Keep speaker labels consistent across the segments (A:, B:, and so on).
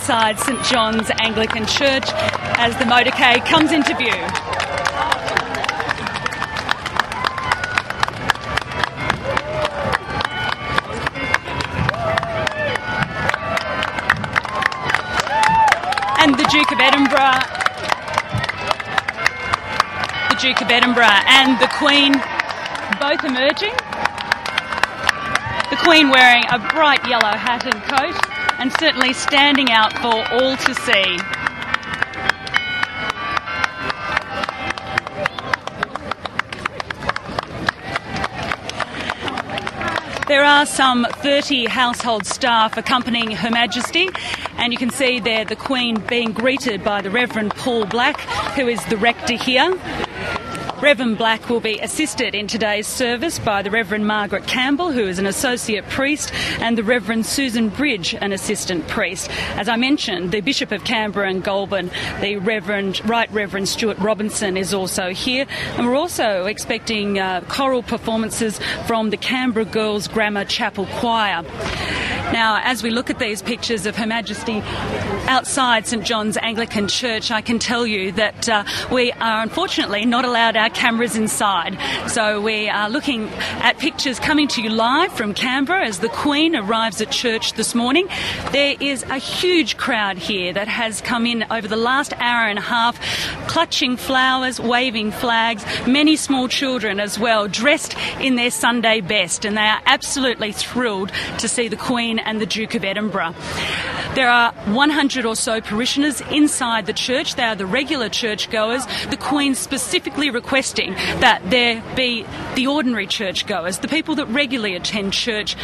A: outside St John's Anglican Church as the motorcade comes into view. And the Duke of Edinburgh and the Queen both emerging. The Queen wearing a bright yellow hat and coat and certainly standing out for all to see. There are some 30 household staff accompanying Her Majesty, and you can see there the Queen being greeted by the Reverend Paul Black, who is the rector here. Reverend Black will be assisted in today's service by the Reverend Margaret Campbell, who is an associate priest, and the Reverend Susan Bridge, an assistant priest. As I mentioned, the Bishop of Canberra and Goulburn, the Right Reverend Stuart Robinson, is also here, and we're also expecting choral performances from the Canberra Girls Grammar Chapel Choir. Now, as we look at these pictures of Her Majesty outside St John's Anglican Church, I can tell you that we are unfortunately not allowed our cameras inside. So we are looking at pictures coming to you live from Canberra as the Queen arrives at church this morning. There is a huge crowd here that has come in over the last hour and a half, clutching flowers, waving flags, many small children as well, dressed in their Sunday best, and they are absolutely thrilled to see the Queen and the Duke of Edinburgh. There are 100 or so parishioners inside the church. They are the regular churchgoers. The Queen specifically requesting that there be the ordinary churchgoers, the people that regularly attend church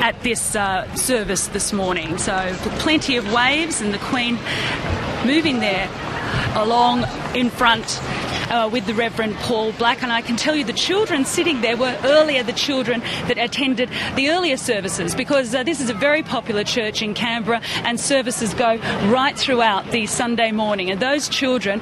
A: at this service this morning. So plenty of waves, and the Queen moving there along in front with the Reverend Paul Black. And I can tell you the children sitting there were earlier the children that attended the earlier services, because this is a very popular church in Canberra and services go right throughout the Sunday morning. And those children,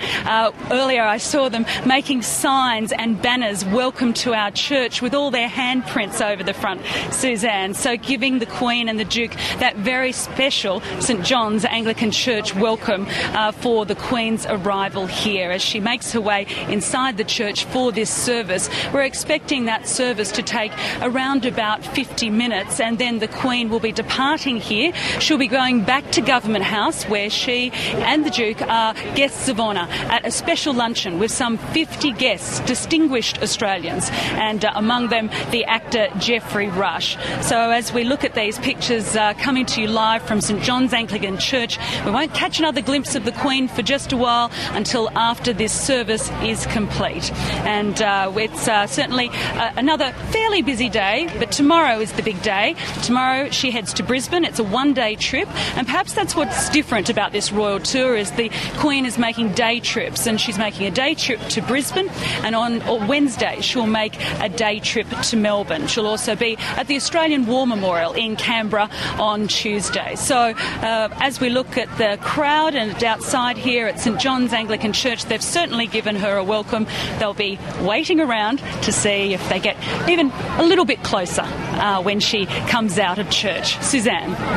A: earlier I saw them making signs and banners, welcome to our church, with all their handprints over the front, Suzanne. So giving the Queen and the Duke that very special St John's Anglican Church welcome for the Queen's arrival here as she makes her way inside the church for this service. We're expecting that service to take around about 50 minutes, and then the Queen will be departing here. She'll be going back to Government House, where she and the Duke are guests of honour at a special luncheon with some 50 guests, distinguished Australians, and among them the actor Geoffrey Rush. So as we look at these pictures coming to you live from St John's Anglican Church, we won't catch another glimpse of the Queen for just a while until after this service is complete. And it's certainly another fairly busy day, but tomorrow is the big day. Tomorrow she heads to Brisbane. It's a one-day trip, and perhaps that's what's different about this royal tour, is the Queen is making day trips, and she's making a day trip to Brisbane, and on Wednesday she'll make a day trip to Melbourne. She'll also be at the Australian War Memorial in Canberra on Tuesday. So as we look at the crowd and outside here at St John's Anglican Church, they've certainly given her a welcome. They'll be waiting around to see if they get even a little bit closer when she comes out of church. Suzanne.